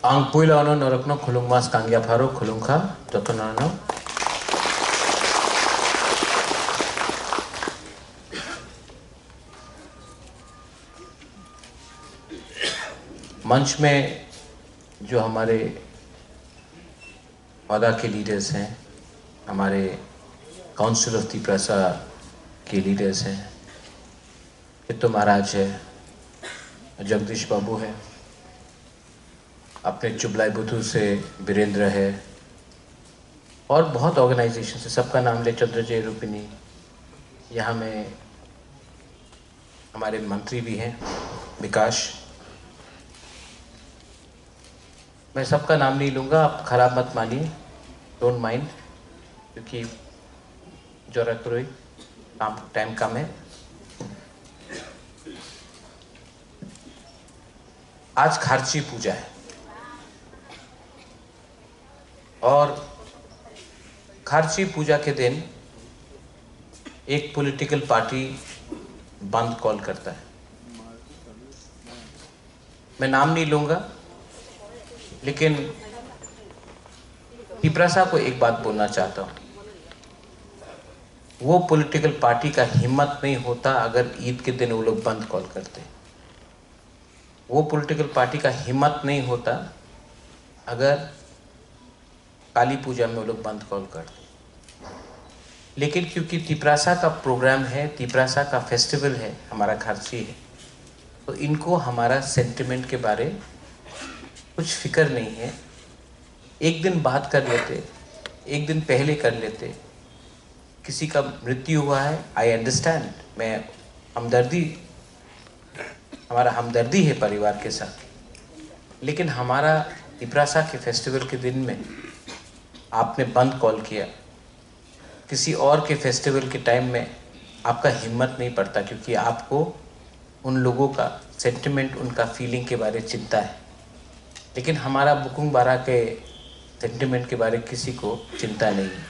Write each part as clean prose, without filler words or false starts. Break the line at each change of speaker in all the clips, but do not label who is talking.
Pangpuilano norokno khulungmas kangyaparo khulungkha jotonano. मंच में जो हमारे वादा के लीडर्स हैं, हमारे काउंसिल ऑफ तिप्रासा के लीडर्स हैं, चित्तो महाराज है, जगदीश बाबू है, अपने चुबलाई बुथु से वीरेंद्र है और बहुत ऑर्गेनाइजेशन से, सबका नाम ले, चंद्रजय रूपिनी, यहाँ में हमारे मंत्री भी हैं विकास। मैं सबका नाम नहीं लूँगा, आप खराब मत मानिए, डोंट माइंड, क्योंकि जरूरत रही टाइम कम है। आज खारची पूजा है और खारची पूजा के दिन एक पॉलिटिकल पार्टी बंद कॉल करता है। मैं नाम नहीं लूँगा, लेकिन तिप्रासा को एक बात बोलना चाहता हूँ, वो पॉलिटिकल पार्टी का हिम्मत नहीं होता अगर ईद के दिन वो लोग बंद कॉल करते। वो पॉलिटिकल पार्टी का हिम्मत नहीं होता अगर काली पूजा में वो लोग बंद कॉल करते। लेकिन क्योंकि तिप्रासा का प्रोग्राम है, तिप्रासा का फेस्टिवल है, हमारा खारची है, तो इनको हमारा सेंटिमेंट के बारे कुछ फिक्र नहीं है। एक दिन बात कर लेते, एक दिन पहले कर लेते। किसी का मृत्यु हुआ है, आई अंडरस्टैंड, मैं हमारा हमदर्दी है परिवार के साथ, लेकिन हमारा तिप्रासा के फेस्टिवल के दिन में आपने बंद कॉल किया। किसी और के फेस्टिवल के टाइम में आपका हिम्मत नहीं पड़ता, क्योंकि आपको उन लोगों का सेंटिमेंट, उनका फीलिंग के बारे चिंता है। लेकिन हमारा बुकुंग बारा के सेंटिमेंट के बारे किसी को चिंता नहीं है।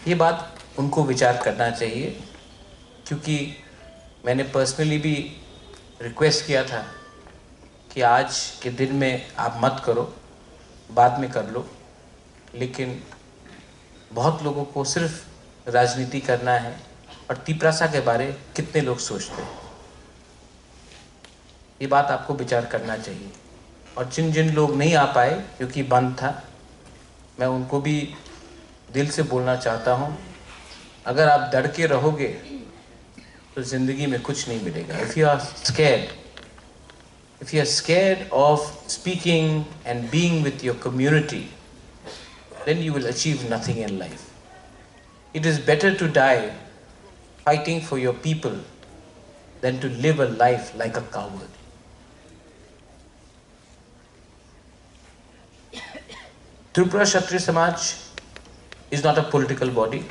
ये बात उनको विचार करना चाहिए, क्योंकि मैंने पर्सनली भी रिक्वेस्ट किया था कि आज के दिन में आप मत करो, बाद में कर लो, लेकिन बहुत लोगों को सिर्फ राजनीति करना है और तिप्रासा के बारे कितने लोग सोचते हैं, ये बात आपको विचार करना चाहिए। और जिन जिन लोग नहीं आ पाए क्योंकि बंद था, मैं उनको भी दिल से बोलना चाहता हूँ, अगर आप डर के रहोगे तो ज़िंदगी में कुछ नहीं मिलेगा। If you are scared of speaking and being with your community, then you will achieve nothing in life. It is better to die fighting for your people than to live a life like a coward. Tripura Kshatriya Samaj is not a political body.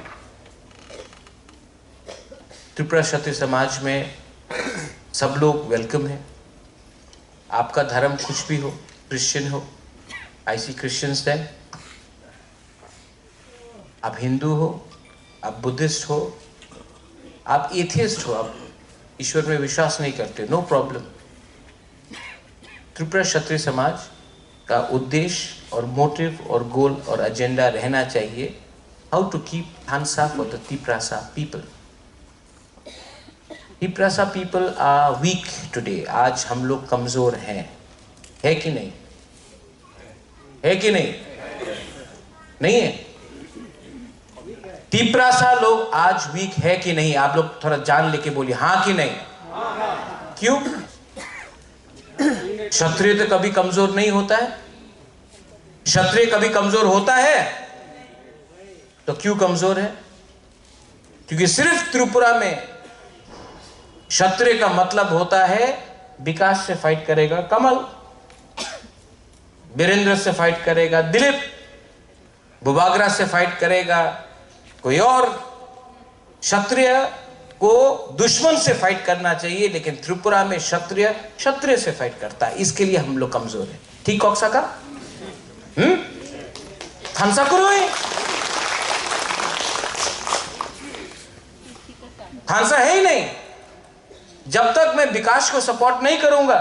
Tripura क्षत्रिय समाज में सब लोग welcome हैं। आपका धर्म कुछ भी हो, क्रिश्चियन हो, आई सी क्रिश्चियंस हैं, आप हिंदू हो, आप बुद्धिस्ट हो, आप एथियस्ट हो, आप ईश्वर में विश्वास नहीं करते, नो प्रॉब्लम। त्रिपुरा क्षत्रिय समाज का उद्देश्य और मोटिव और गोल और एजेंडा रहना चाहिए, how to keep Thansa for the Tiprasa people. Tiprasa people are weak today. आज हम लोग कमजोर हैं, है कि नहीं? है कि नहीं? नहीं है? तिप्रासा लोग आज वीक है कि नहीं? आप लोग थोड़ा जान लेके बोलिए, हाँ कि नहीं? क्यों? क्षत्रिय तो कभी कमजोर नहीं होता है। क्षत्रिय कभी कमजोर होता है? तो क्यों कमजोर है? क्योंकि सिर्फ त्रिपुरा में क्षत्रिय का मतलब होता है विकास से फाइट करेगा कमल, वीरेंद्र से फाइट करेगा दिलीप, बुबागरा से फाइट करेगा कोई और। क्षत्रिय को दुश्मन से फाइट करना चाहिए, लेकिन त्रिपुरा में क्षत्रिय से फाइट करता है, इसके लिए हम लोग कमजोर हैं। ठीक कौक्सा का थानसा करो, थानसा है ही नहीं। जब तक मैं विकास को सपोर्ट नहीं करूंगा,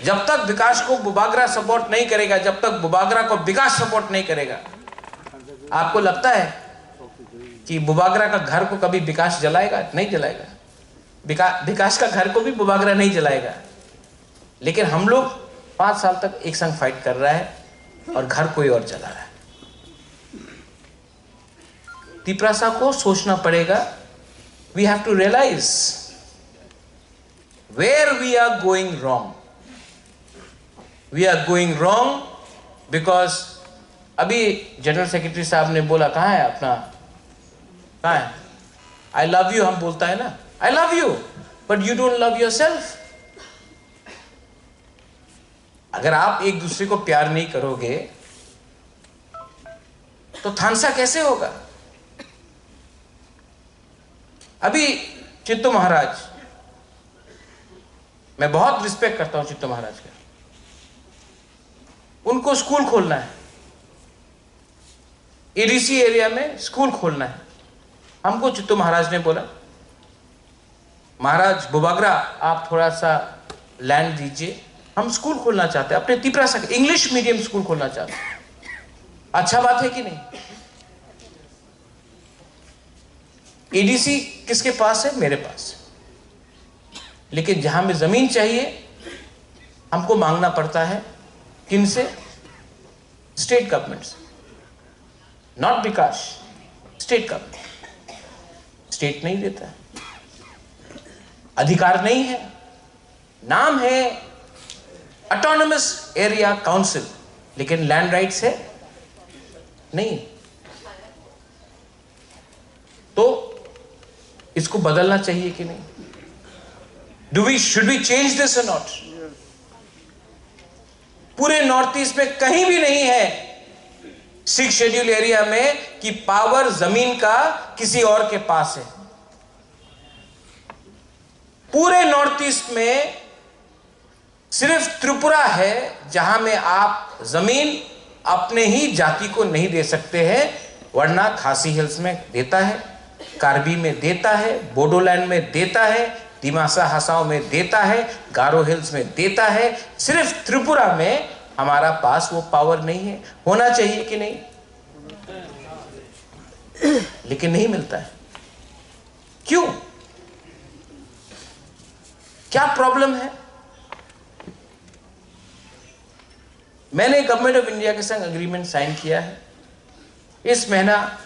जब तक विकास को बुबागरा सपोर्ट नहीं करेगा, जब तक बुबागरा को विकास सपोर्ट नहीं करेगा, आपको लगता है कि बुबागरा का घर को कभी विकास जलाएगा? नहीं जलाएगा। विकास का घर को भी बुबागरा नहीं जलाएगा। लेकिन हम लोग 5 साल तक एक संग फाइट कर रहा है और घर कोई और जला रहा है। तिपरासा को सोचना पड़ेगा। We have to realize where we are going wrong. We are going wrong because अभी जनरल सेक्रेटरी साहब ने बोला, कहाँ है अपना, कहाँ है? आई लव यू हम बोलता है ना, I love you, but you don't love your self. अगर आप एक दूसरे को प्यार नहीं करोगे तो थानसा कैसे होगा? अभी चित्तू महाराज, मैं बहुत रिस्पेक्ट करता हूं चित्तू महाराज का, उनको स्कूल खोलना है, एडीसी एरिया में स्कूल खोलना है। हमको चित्तू महाराज ने बोला, महाराज बुबागरा आप थोड़ा सा लैंड दीजिए, हम स्कूल खोलना चाहते हैं अपने तिपरासा, इंग्लिश मीडियम स्कूल खोलना चाहते हैं। अच्छा बात है कि नहीं? एडीसी किसके पास है? मेरे पास। लेकिन जहां में जमीन चाहिए हमको मांगना पड़ता है, किनसे? स्टेट गवर्नमेंट से, not Vikas, state government. State नहीं देता, अधिकार नहीं है, नाम है ऑटोनमस एरिया काउंसिल, लेकिन लैंड राइट्स है नहीं। तो इसको बदलना चाहिए कि नहीं? शुड वी चेंज दिस और नॉट? पूरे नॉर्थ ईस्ट में कहीं भी नहीं है 6 शेड्यूल एरिया में कि पावर जमीन का किसी और के पास है। पूरे नॉर्थ ईस्ट में सिर्फ त्रिपुरा है जहां में आप जमीन अपने ही जाति को नहीं दे सकते हैं, वरना खासी हिल्स में देता है, कार्बी में देता है, बोडोलैंड में देता है, दिमासा हसाओ में देता है, गारो हिल्स में देता है। सिर्फ त्रिपुरा में हमारा पास वो पावर नहीं है। होना चाहिए कि नहीं? लेकिन नहीं मिलता है। क्यों? क्या प्रॉब्लम है? मैंने गवर्नमेंट ऑफ इंडिया के संग एग्रीमेंट साइन किया है। इस महीना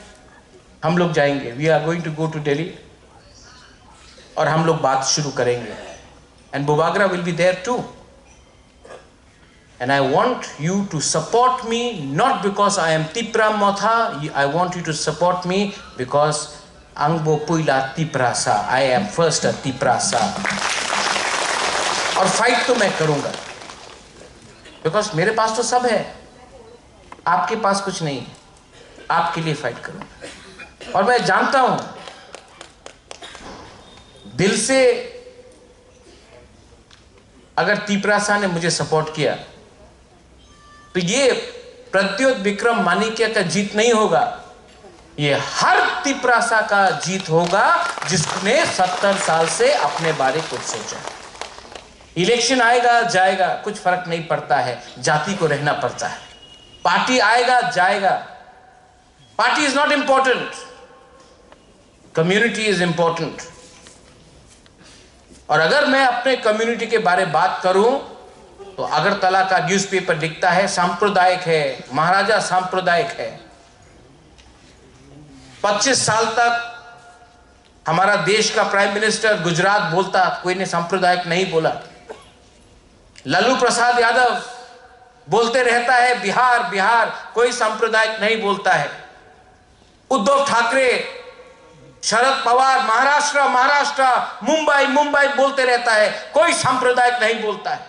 हम लोग जाएंगे, we are going to go to Delhi, और हम लोग बात शुरू करेंगे। And Bubagra will be there too. And I want you to support me, not because I am Tipra Motha, I want you to support me because अंगबो पुइला Tiprasa, I am first a Tiprasa. और fight तो मैं करूंगा, बिकॉज मेरे पास तो सब है, आपके पास कुछ नहीं है। आपके लिए फाइट करूंगा। और मैं जानता हूं दिल से, अगर तिपरासा ने मुझे सपोर्ट किया तो ये प्रद्योत विक्रम माणिक्य का जीत नहीं होगा, ये हर तिपरासा का जीत होगा जिसने 70 साल से अपने बारे कुछ सोचा। इलेक्शन आएगा जाएगा, कुछ फर्क नहीं पड़ता है, जाति को रहना पड़ता है। पार्टी आएगा जाएगा, party is not important, community is important. और अगर मैं अपने कम्युनिटी के बारे में बात करूं तो अगरतला का न्यूज़पेपर दिखता है, सांप्रदायिक है, महाराजा सांप्रदायिक है। 25 साल तक हमारा देश का प्राइम मिनिस्टर गुजरात बोलता, कोई ने सांप्रदायिक नहीं बोला। लालू प्रसाद यादव बोलते रहता है बिहार बिहार, कोई सांप्रदायिक नहीं बोलता है। उद्धव ठाकरे, शरद पवार महाराष्ट्र महाराष्ट्र, मुंबई मुंबई बोलते रहता है, कोई सांप्रदायिक नहीं बोलता है।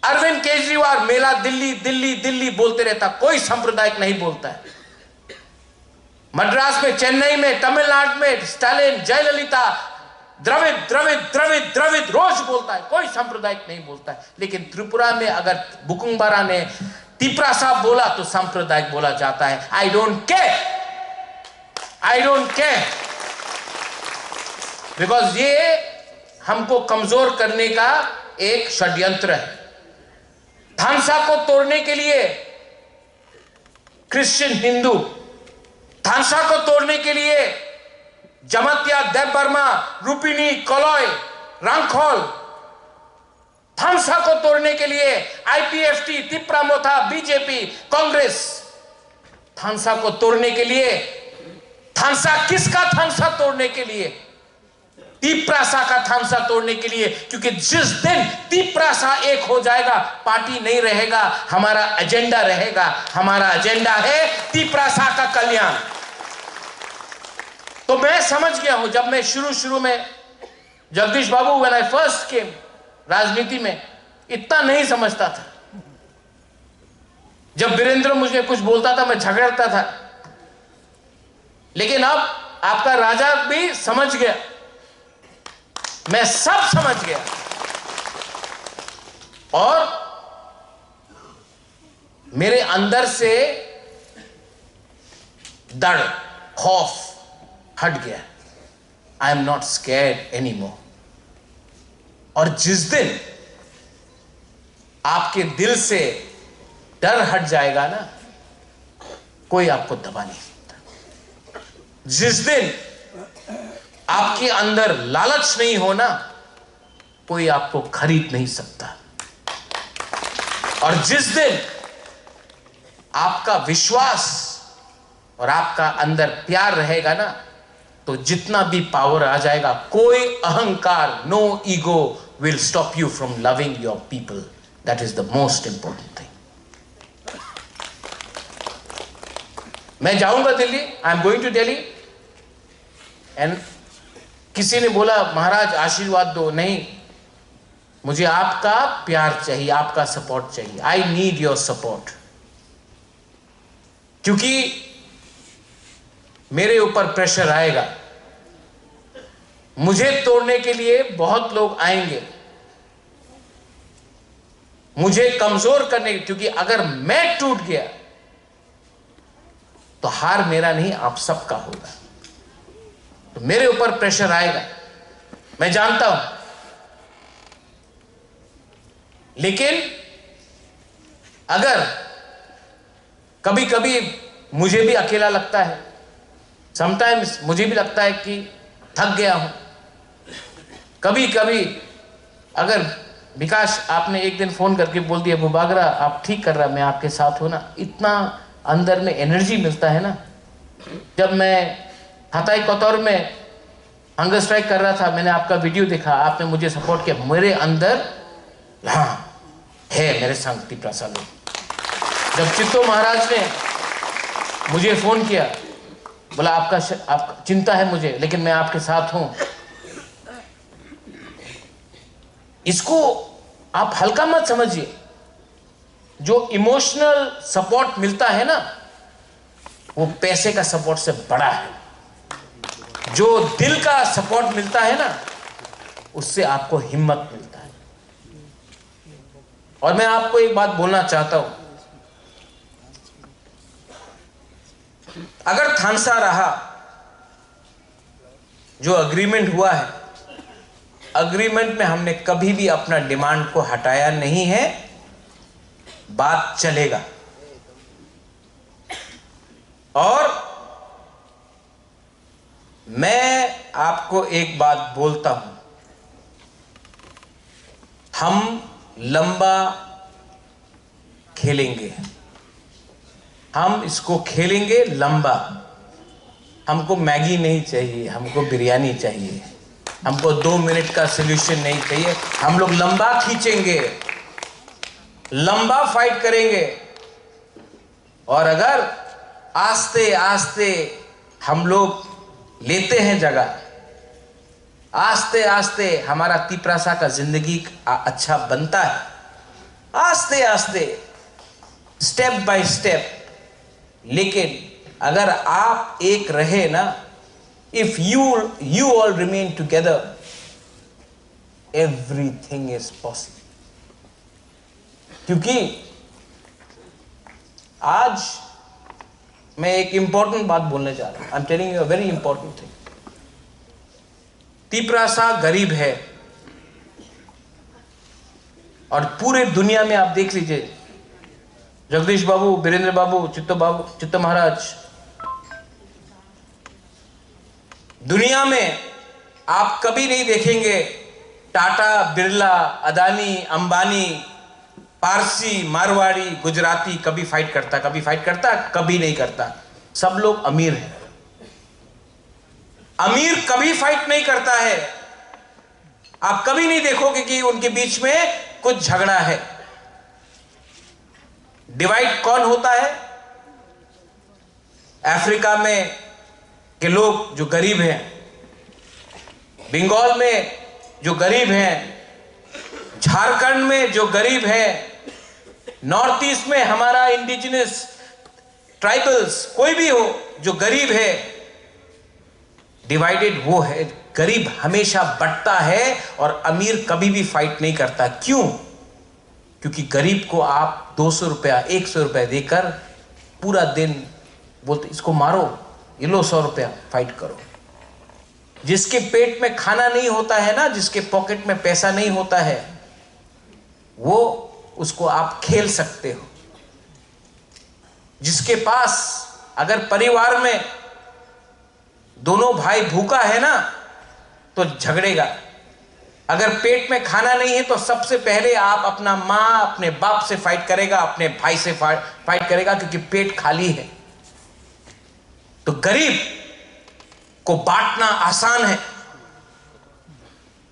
अरविंद केजरीवाल मेला दिल्ली दिल्ली दिल्ली बोलते रहता, कोई सांप्रदायिक नहीं बोलता है। मद्रास में, चेन्नई में, तमिलनाडु में स्टालिन, जयललिता द्रविड़ द्रविड़ द्रविड़ द्रविड़ रोज बोलता है, कोई सांप्रदायिक नहीं बोलता है। लेकिन त्रिपुरा में अगर बुकुंबारा ने तिपरासा बोला तो सांप्रदायिक बोला जाता है। I don't care, I don't care, because ये हमको कमजोर करने का एक षड्यंत्र है। थानसा को तोड़ने के लिए क्रिश्चियन हिंदू, थानसा को तोड़ने के लिए जमतिया, देवबर्मा, रूपिनी, कलॉय, रांखोल, थानसा को तोड़ने के लिए आईपीएफटी, तिप्रामोथा, बीजेपी, कांग्रेस, थानसा को तोड़ने के लिए, थानसा किसका थानसा तोड़ने के लिए? तिप्रासा का थानसा तोड़ने के लिए, क्योंकि जिस दिन तिप्रासा एक हो जाएगा, पार्टी नहीं रहेगा, हमारा एजेंडा रहेगा। हमारा एजेंडा है तिप्रासा का कल्याण। तो मैं समझ गया हूं, जब मैं शुरू में जगदीश बाबू, व्हेन आई फर्स्ट केम राजनीति में, इतना नहीं समझता था। जब वीरेंद्र मुझे कुछ बोलता था मैं झगड़ता था, लेकिन अब आपका राजा भी समझ गया, मैं सब समझ गया, और मेरे अंदर से डर, खौफ हट गया। I am not scared any more. और जिस दिन आपके दिल से डर हट जाएगा ना, कोई आपको दबा नहीं सकता। जिस दिन आपके अंदर लालच नहीं होना, कोई आपको खरीद नहीं सकता। और जिस दिन आपका विश्वास और आपका अंदर प्यार रहेगा ना, तो जितना भी पावर आ जाएगा, कोई अहंकार, no ego will stop you from loving your people. That is the most important thing. मैं जाऊंगा Delhi, I am going to Delhi, and किसी ने बोला महाराज आशीर्वाद दो। नहीं, मुझे आपका प्यार चाहिए, आपका सपोर्ट चाहिए। I need your support, क्योंकि मेरे ऊपर प्रेशर आएगा। मुझे तोड़ने के लिए बहुत लोग आएंगे, मुझे कमजोर करने, क्योंकि अगर मैं टूट गया तो हार मेरा नहीं, आप सबका होगा। तो मेरे ऊपर प्रेशर आएगा, मैं जानता हूं। लेकिन अगर कभी कभी मुझे भी अकेला लगता है, समटाइम्स मुझे भी लगता है कि थक गया हूं। कभी कभी अगर विकास आपने एक दिन फोन करके बोल दिया बुबागरा आप ठीक कर रहा, मैं आपके साथ हूं ना, इतना अंदर में एनर्जी मिलता है ना। जब मैं हताई कतौर में हंगर स्ट्राइक कर रहा था, मैंने आपका वीडियो देखा, आपने मुझे सपोर्ट किया, मेरे अंदर हाँ है मेरे संग तिप्रासा लोग। जब चित्तो महाराज ने मुझे फोन किया, बोला आपका चिंता है मुझे, लेकिन मैं आपके साथ हूं, इसको आप हल्का मत समझिए। जो इमोशनल सपोर्ट मिलता है ना, वो पैसे का सपोर्ट से बड़ा है। जो दिल का सपोर्ट मिलता है ना, उससे आपको हिम्मत मिलता है। और मैं आपको एक बात बोलना चाहता हूं, अगर थानसा रहा, जो अग्रीमेंट हुआ है, अग्रीमेंट में हमने कभी भी अपना डिमांड को हटाया नहीं है, बात चलेगा। और मैं आपको एक बात बोलता हूं, हम लंबा खेलेंगे, हम इसको खेलेंगे लंबा। हमको मैगी नहीं चाहिए, हमको बिरयानी चाहिए, हमको 2 मिनट का सॉल्यूशन नहीं चाहिए। हम लोग लंबा खींचेंगे, लंबा फाइट करेंगे। और अगर आस्ते आस्ते हम लोग लेते हैं जगह, आस्ते आस्ते हमारा तिप्रासा का जिंदगी अच्छा बनता है, आस्ते आस्ते, स्टेप बाय स्टेप। लेकिन अगर आप एक रहे ना, if you all remain together, everything is possible. क्योंकि आज मैं एक इंपॉर्टेंट बात बोलने जा रहा हूं। I am telling you a very important thing. Tiprasa गरीब है और पूरे दुनिया में आप देख लीजिए, जगदीश बाबू, वीरेंद्र बाबू, चित्तो महाराज, दुनिया में आप कभी नहीं देखेंगे टाटा, बिरला, अदानी, अंबानी, पारसी, मारवाड़ी, गुजराती कभी फाइट करता? कभी नहीं करता। सब लोग अमीर हैं। अमीर कभी फाइट नहीं करता है। आप कभी नहीं देखोगे कि उनके बीच में कुछ झगड़ा है। डिवाइड कौन होता है? अफ्रीका में के लोग जो गरीब हैं, बंगाल में जो गरीब हैं, झारखंड में जो गरीब हैं, नॉर्थ ईस्ट में हमारा इंडिजिनस ट्राइबल्स कोई भी हो जो गरीब है, डिवाइडेड वो है। गरीब हमेशा बंटता है और अमीर कभी भी फाइट नहीं करता। क्यों? क्योंकि गरीब को आप 200 रुपया, 100 रुपया देकर पूरा दिन बोलते इसको मारो, ये लो 100 रुपया, फाइट करो। जिसके पेट में खाना नहीं होता है ना, जिसके पॉकेट में पैसा नहीं होता है, वो उसको आप खेल सकते हो। जिसके पास, अगर परिवार में दोनों भाई भूखा है ना तो झगड़ेगा। अगर पेट में खाना नहीं है तो सबसे पहले आप अपना मां, अपने बाप से फाइट करेगा, अपने भाई से फाइट करेगा, क्योंकि पेट खाली है। तो गरीब को बांटना आसान है।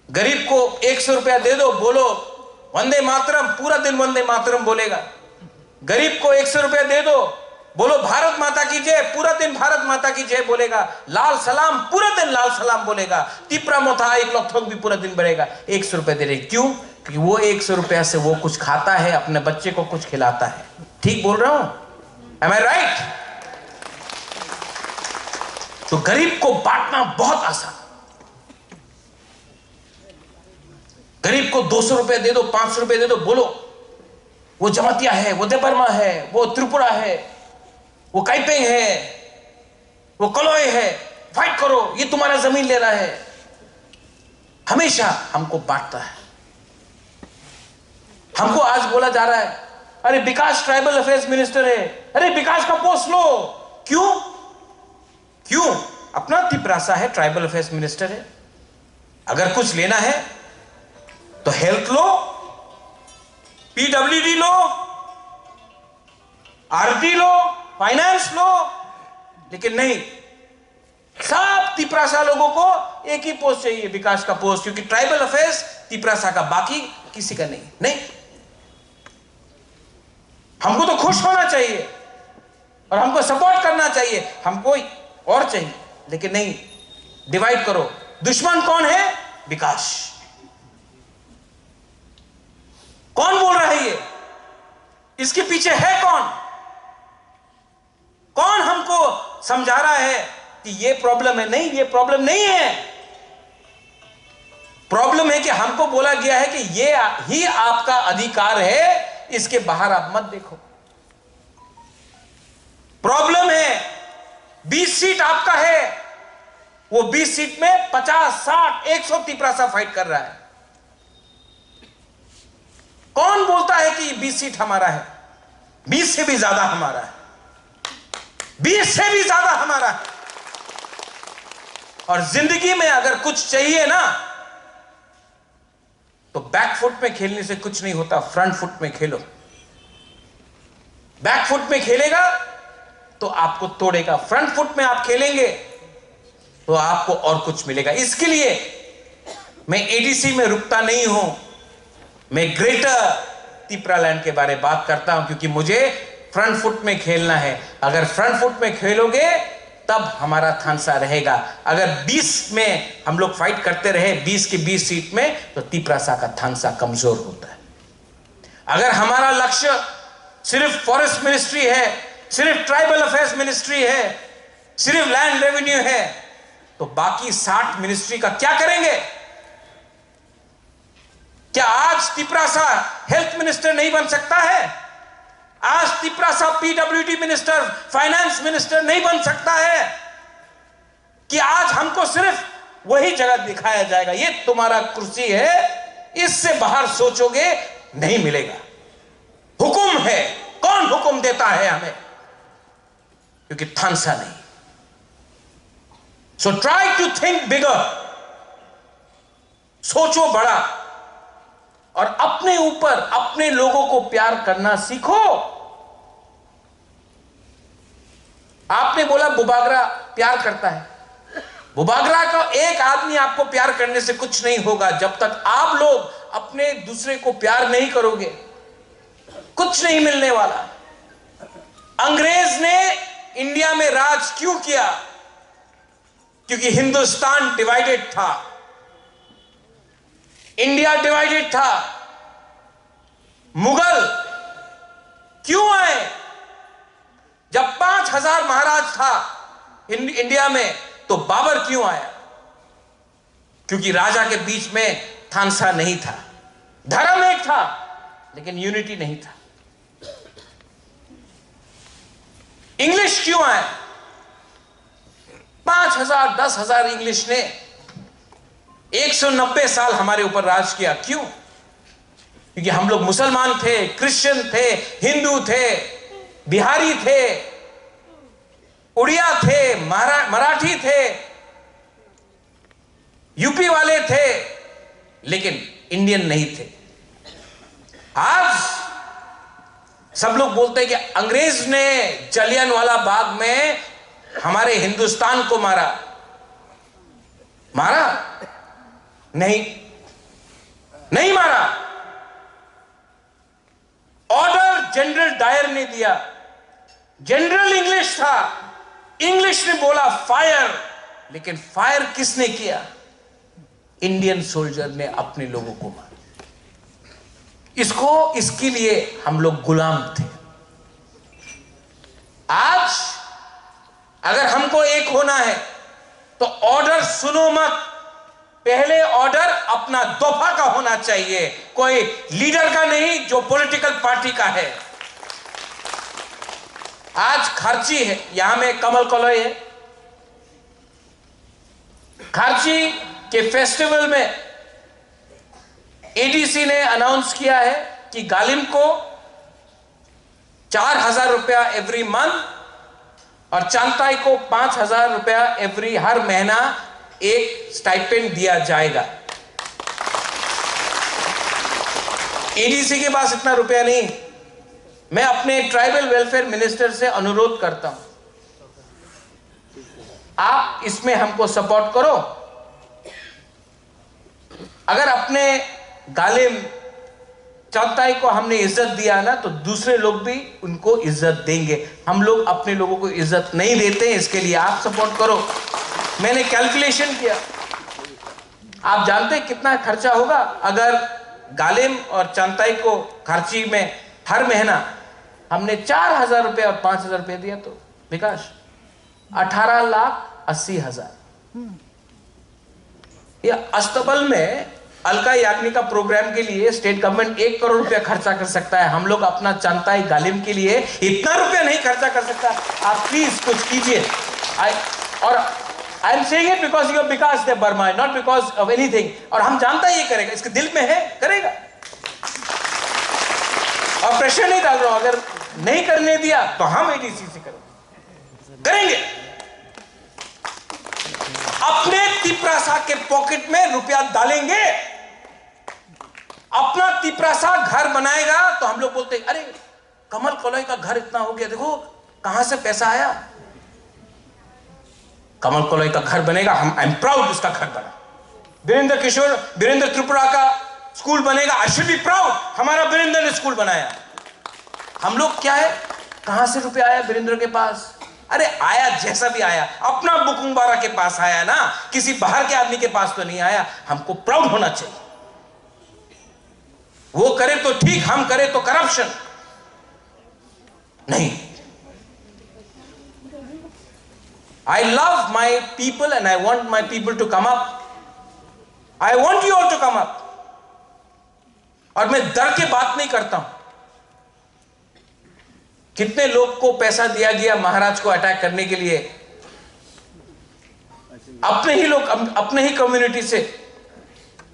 गरीब को 100 रुपया दे दो, बोलो वंदे मातरम, पूरा दिन वंदे मातरम बोलेगा। गरीब को 100 रुपया दे दो, बोलो भारत माता की जय, पूरा दिन भारत माता की जय बोलेगा। लाल सलाम, पूरा दिन लाल सलाम बोलेगा। तिपरा मोथा एक लौथक भी पूरा दिन बढ़ेगा। 100 रुपया दे रहे, क्यों? क्योंकि वो 100 रुपया से वो कुछ खाता है, अपने बच्चे को कुछ खिलाता है। ठीक बोल रहा हूं? एम आई राइट? तो गरीब को बांटना बहुत आसान। गरीब को 200 रुपए दे दो, 500 रुपए दे दो, बोलो वो जमातिया है, वो देबर्मा है, वो त्रिपुरा है, वो काइपेंग है, वो कलोय है, फाइट करो, ये तुम्हारा जमीन ले रहा है। हमेशा हमको बांटता है। हमको आज बोला जा रहा है अरे विकास ट्राइबल अफेयर्स मिनिस्टर है, अरे विकास का पोस्ट लो। क्यों? अपना तिपरासा है, ट्राइबल अफेयर्स मिनिस्टर है। अगर कुछ लेना है तो हेल्थ लो, पीडब्ल्यूडी लो, आरटी लो, फाइनेंस लो, लेकिन नहीं, सब तिपरासा लोगों को एक ही पोस्ट चाहिए, विकास का पोस्ट, क्योंकि ट्राइबल अफेयर्स तिपरासा का, बाकी किसी का नहीं। हमको तो खुश होना चाहिए और हमको सपोर्ट करना चाहिए, हमको और चाहिए, लेकिन नहीं, डिवाइड करो। दुश्मन कौन है? विकास। कौन बोल रहा है ये? इसके पीछे है कौन हमको समझा रहा है कि ये प्रॉब्लम है? नहीं, ये प्रॉब्लम नहीं है। प्रॉब्लम है कि हमको बोला गया है कि ये ही आपका अधिकार है, इसके बाहर आप मत देखो। प्रॉब्लम है 20 सीट आपका है, वो 20 सीट में 50, 60, 100 तिपरासा फाइट कर रहा है। कौन बोलता है कि 20 सीट हमारा है? 20 से भी ज्यादा हमारा है, 20 से भी ज्यादा हमारा है। और जिंदगी में अगर कुछ चाहिए ना, तो बैक फुट में खेलने से कुछ नहीं होता, फ्रंट फुट में खेलो। बैक फुट में खेलेगा तो आपको तोड़ेगा, फ्रंट फुट में आप खेलेंगे तो आपको और कुछ मिलेगा। इसके लिए मैं एडीसी में रुकता नहीं हूं, मैं ग्रेटर तिपरालैंड के बारे में बात करता हूं, क्योंकि मुझे फ्रंट फुट में खेलना है। अगर फ्रंट फुट में खेलोगे तब हमारा थानसा रहेगा। अगर 20 में हम लोग फाइट करते रहे, 20 की 20 सीट में, तो तिपरासा का थानसा कमजोर होता है। अगर हमारा लक्ष्य सिर्फ फॉरेस्ट मिनिस्ट्री है, सिर्फ ट्राइबल अफेयर्स मिनिस्ट्री है, सिर्फ लैंड रेवेन्यू है, तो बाकी 60 मिनिस्ट्री का क्या करेंगे? क्या आज तिपरासा हेल्थ मिनिस्टर नहीं बन सकता है? आज Tiprasa PWD minister, finance minister नहीं बन सकता है? कि आज हमको सिर्फ वही जगह दिखाया जाएगा, ये तुम्हारा कुर्सी है, इससे बाहर सोचोगे नहीं मिलेगा। हुक्म है, कौन हुक्म देता है हमें? क्योंकि थानसा नहीं। सो ट्राई टू थिंक बिगर, सोचो बड़ा और अपने ऊपर, अपने लोगों को प्यार करना सीखो। आपने बोला बुबागरा प्यार करता है। बुबागरा का एक आदमी आपको प्यार करने से कुछ नहीं होगा। जब तक आप लोग अपने दूसरे को प्यार नहीं करोगे, कुछ नहीं मिलने वाला। अंग्रेज ने इंडिया में राज क्यों किया? क्योंकि हिंदुस्तान डिवाइडेड था, इंडिया डिवाइडेड था। मुगल क्यों आए? जब 5000 महाराज था इंडिया में, तो बाबर क्यों आया? क्योंकि राजा के बीच में थानसा नहीं था। धर्म एक था लेकिन यूनिटी नहीं था। इंग्लिश क्यों आए? 5000 10,000 इंग्लिश ने 190 साल हमारे ऊपर राज किया। क्यों? क्योंकि हम लोग मुसलमान थे, क्रिश्चियन थे, हिंदू थे, बिहारी थे, उड़िया थे, मराठी थे, यूपी वाले थे, लेकिन इंडियन नहीं थे। आज सब लोग बोलते हैं कि अंग्रेज ने जलियांवाला बाग में हमारे हिंदुस्तान को मारा। मारा? नहीं, नहीं मारा। ऑर्डर जनरल डायर ने दिया। जनरल इंग्लिश था, इंग्लिश ने बोला फायर, लेकिन फायर किसने किया? इंडियन सोल्जर ने अपने लोगों को मारा। इसके लिए हम लोग गुलाम थे। आज अगर हमको एक होना है तो ऑर्डर सुनो मत। पहले ऑर्डर अपना दफा का होना चाहिए, कोई लीडर का नहीं जो पॉलिटिकल पार्टी का है। आज खर्ची है, यहां में कमल कॉलोई है। खर्ची के फेस्टिवल में एडीसी ने अनाउंस किया है कि गालिम को 4000 रुपया एवरी मंथ और चांताई को 5000 रुपया हर महीना एक स्टाइपेंड दिया जाएगा। एडीसी के पास इतना रुपया नहीं। मैं अपने ट्राइबल वेलफेयर मिनिस्टर से अनुरोध करता हूं, आप इसमें हमको सपोर्ट करो। अगर अपने गालिम चांताई को हमने इज्जत दिया ना, तो दूसरे लोग भी उनको इज्जत देंगे। हम लोग अपने लोगों को इज्जत नहीं देते, इसके लिए आप सपोर्ट करो। मैंने कैलकुलेशन किया, आप जानते हैं कितना खर्चा होगा अगर गालिम और चांताई को खर्ची में हर महीना हमने 4000 रुपये और 5000 रुपये दिया, तो विकास 18,80,000। या अस्तबल में अलका याग्निक का प्रोग्राम के लिए स्टेट गवर्नमेंट 1 करोड़ रुपया खर्चा कर सकता है। हम लोग अपना चांताई गालिम के लिए इतना रुपया नहीं खर्चा कर सकता। आप प्लीज कुछ कीजिए। और I am saying it because you Vikas they Burma, not because of anything. और हम जानता है ये करेगा, इसके दिल में है, करेगा। और प्रेशर नहीं डाल रहा हूं, अगर नहीं करने दिया तो हम एडीसी से करेंगे। अपने तिपरासा के पॉकेट में रुपया डालेंगे। अपना तिपरासा घर बनाएगा तो हम लोग बोलते अरे कमल कॉलोई का घर इतना हो गया, देखो कहां से पैसा आया। कमल कॉलोई का घर बनेगा, हम आई एम प्राउड उसका घर बना। वीरेंद्र त्रिपुरा का स्कूल बनेगा, आई शुड बी प्राउड हमारा वीरेंद्र ने स्कूल बनाया। हम लोग क्या है, कहां से रुपया आया वीरेंद्र के पास? अरे आया जैसा भी आया, अपना बुकुंबारा के पास आया ना, किसी बाहर के आदमी के पास तो नहीं आया। हमको प्राउड होना चाहिए। वो करे तो ठीक, हम करे तो करप्शन नहीं। I love my people and I want my people to come up. I want you all to come up. और मैं डर के बात नहीं करता हूं। कितने लोग को पैसा दिया गया महाराज को अटैक करने के लिए? अपने ही लोग, अपने ही कम्युनिटी से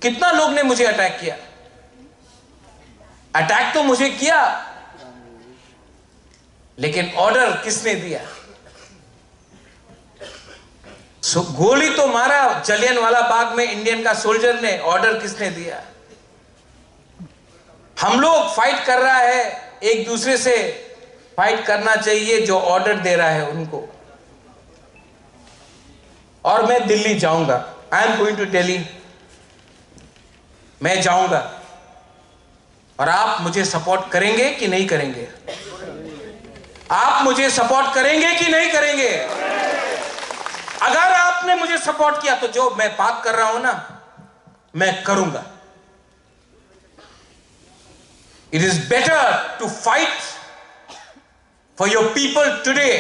कितना लोग ने मुझे अटैक किया। अटैक तो मुझे किया, लेकिन ऑर्डर किसने दिया? गोली तो मारा जलियांवाला बाग में इंडियन का सोल्जर ने, ऑर्डर किसने दिया? हम लोग फाइट कर रहा है, एक दूसरे से फाइट करना चाहिए, जो ऑर्डर दे रहा है उनको। और मैं दिल्ली जाऊंगा, I am going to Delhi, मैं जाऊंगा, और आप मुझे सपोर्ट करेंगे कि नहीं करेंगे? आप मुझे सपोर्ट करेंगे कि नहीं करेंगे? अगर आपने मुझे सपोर्ट किया तो जो मैं बात कर रहा हूं ना, मैं करूंगा। It is better to fight for your people today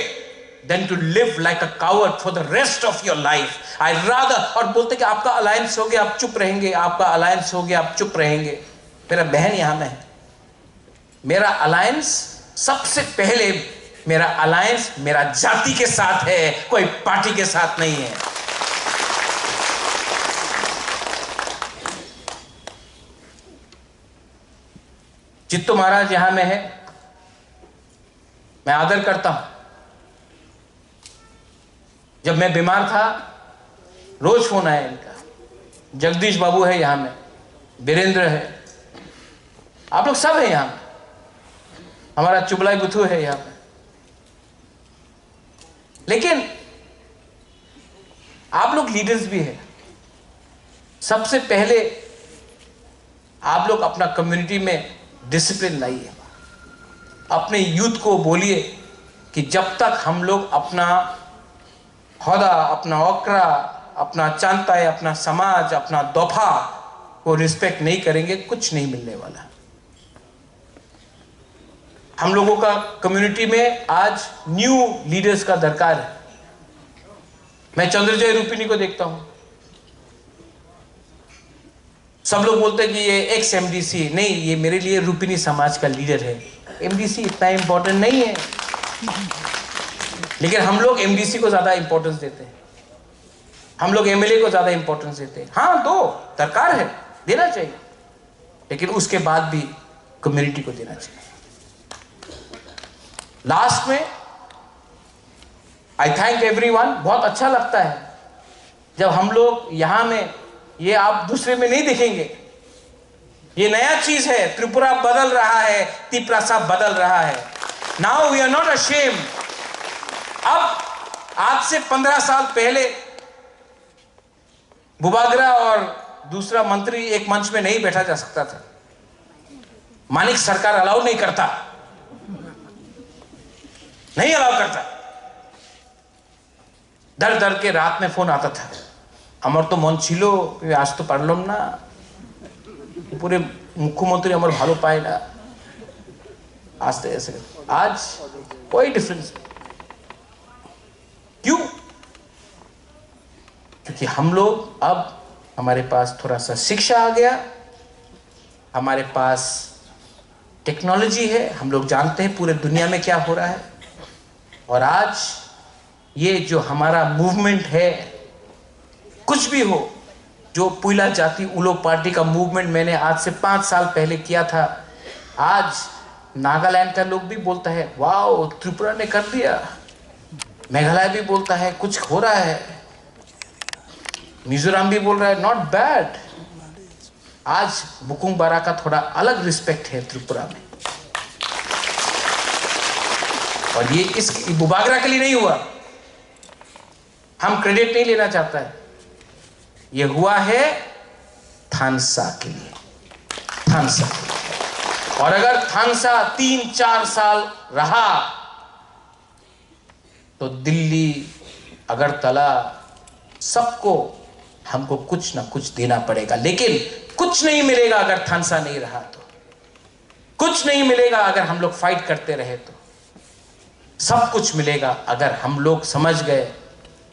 than to live like a coward for the rest of your life. I rather, और बोलते कि आपका अलायंस हो गया आप चुप रहेंगे, आपका अलायंस हो गया आप चुप रहेंगे। मेरा बहन यहां में है, मेरा अलायंस सबसे पहले, मेरा अलायंस मेरा जाति के साथ है, कोई पार्टी के साथ नहीं है। चित्तू महाराज यहां में है, मैं आदर करता हूं। जब मैं बीमार था रोज फोन आया इनका। जगदीश बाबू है यहां में, वीरेंद्र है, आप लोग सब है यहां में, हमारा चुबलाई बुथू है यहां पे। लेकिन आप लोग लीडर्स भी हैं। सबसे पहले आप लोग अपना कम्युनिटी में डिसिप्लिन लाइए, अपने यूथ को बोलिए कि जब तक हम लोग अपना हौदा, अपना ओकरा, अपना चांताय, अपना समाज, अपना दोफा को रिस्पेक्ट नहीं करेंगे, कुछ नहीं मिलने वाला। हम लोगों का कम्युनिटी में आज न्यू लीडर्स का दरकार है। मैं चंद्रजय रूपिनी को देखता हूं, सब लोग बोलते हैं कि ये एक्स एमडीसी, नहीं, ये मेरे लिए रूपिनी समाज का लीडर है। एमडीसी इतना इंपॉर्टेंट नहीं है, लेकिन हम लोग एमडीसी को ज्यादा इंपॉर्टेंस देते हैं, हम लोग एमएलए को ज्यादा इंपॉर्टेंस देते हैं। हाँ, दो, दरकार है, देना चाहिए, लेकिन उसके बाद भी कम्युनिटी को देना चाहिए। लास्ट में आई थैंक एवरीवन। बहुत अच्छा लगता है जब हम लोग यहां में, ये आप दूसरे में नहीं देखेंगे, ये नया चीज है। त्रिपुरा बदल रहा है, तिप्रासा बदल रहा है। Now we are not ashamed. अब आज से 15 साल पहले बुबागरा और दूसरा मंत्री एक मंच में नहीं बैठा जा सकता था, मानिक सरकार अलाउ नहीं करता, नहीं अलाउ करता। डर डर के रात में फोन आता था, আমার তো মন ছিল আসতে পারলাম না, पूरे मुख्यमंत्री আমার ভালো পায় না, आस्ते ऐसे। आज कोई डिफरेंस। क्यों? क्योंकि हम लोग अब, हमारे पास थोड़ा सा शिक्षा आ गया, हमारे पास टेक्नोलॉजी है, हम लोग जानते हैं पूरे दुनिया में क्या हो रहा है। और आज ये जो हमारा मूवमेंट है, कुछ भी हो, जो पुइला जाति उलो पार्टी का मूवमेंट मैंने आज से 5 साल पहले किया था, आज नागालैंड का लोग भी बोलता है वाओ त्रिपुरा ने कर दिया, मेघालय भी बोलता है कुछ हो रहा है, मिजोरम भी बोल रहा है नॉट बैड। आज बुकुंग बारा का थोड़ा अलग रिस्पेक्ट है त्रिपुरा में, और ये इस बुबागरा के लिए नहीं हुआ, हम क्रेडिट नहीं लेना चाहता है, ये हुआ है थानसा के लिए, थानसा। और अगर थानसा 3-4 साल रहा तो दिल्ली, अगरतला, सबको हमको कुछ ना कुछ देना पड़ेगा। लेकिन कुछ नहीं मिलेगा अगर थानसा नहीं रहा तो, कुछ नहीं मिलेगा अगर हम लोग फाइट करते रहे तो। सब कुछ मिलेगा अगर हम लोग समझ गए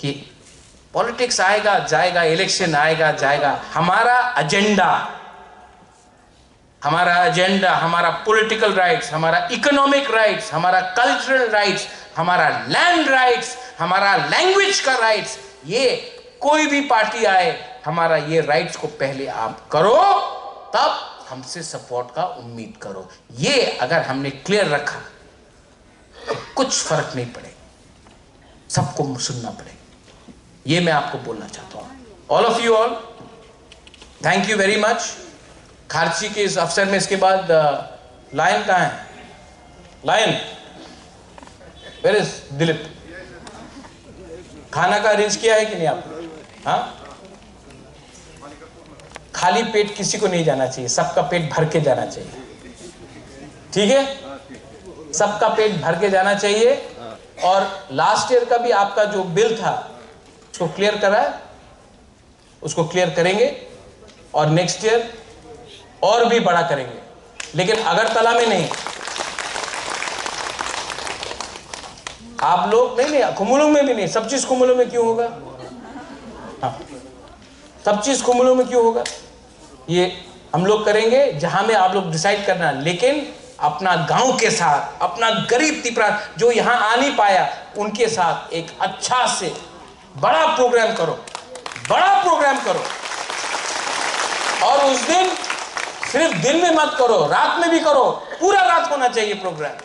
कि पॉलिटिक्स आएगा जाएगा, इलेक्शन आएगा जाएगा, हमारा एजेंडा, हमारा पॉलिटिकल राइट्स, हमारा इकोनॉमिक राइट्स, हमारा कल्चरल राइट्स, हमारा लैंड राइट्स, हमारा लैंग्वेज का राइट्स, ये कोई भी पार्टी आए, हमारा ये राइट्स को पहले आप करो, तब हमसे सपोर्ट का उम्मीद करो। ये अगर हमने क्लियर रखा तो कुछ फर्क नहीं पड़ेगा, सबको सुनना पड़ेगा। ये मैं आपको बोलना चाहता हूं। All of you all, thank you very much. Kharchi के इस अवसर में इसके बाद लायन कहाँ है? Lion, where is Dilip? खाना का अरेंज किया है कि नहीं आपने? हाँ, खाली पेट किसी को नहीं जाना चाहिए, सबका पेट भर के जाना चाहिए। ठीक है, सबका पेट भर के जाना चाहिए। और लास्ट ईयर का भी आपका जो बिल था उसको क्लियर करा है, उसको क्लियर करेंगे और नेक्स्ट ईयर और भी बड़ा करेंगे। लेकिन अगरतला में नहीं, आप लोग नहीं, कुमुलुंग में भी नहीं। सब चीज कुमुलुंग में क्यों होगा? हाँ, सब चीज कुमुलुंग में क्यों होगा? ये हम लोग करेंगे जहां में आप लोग डिसाइड करना, लेकिन अपना गांव के साथ, अपना गरीब तिपरा जो यहां आ नहीं पाया उनके साथ एक अच्छा से बड़ा प्रोग्राम करो, बड़ा प्रोग्राम करो। और उस दिन सिर्फ दिन में मत करो, रात में भी करो, पूरा रात होना चाहिए प्रोग्राम।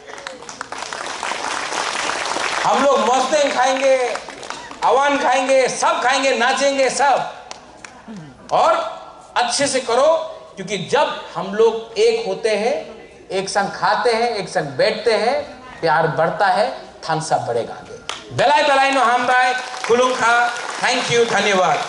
हम लोग मौसदें खाएंगे, अवान खाएंगे, सब खाएंगे, नाचेंगे सब, और अच्छे से करो। क्योंकि जब हम लोग एक होते हैं, एक संग खाते हैं, एक संग बैठते हैं, प्यार बढ़ता है, थानसा बढ़ेगा आगे। बेलाई बेलाई नो हम बाय खुलुंग खा। थैंक यू, धन्यवाद।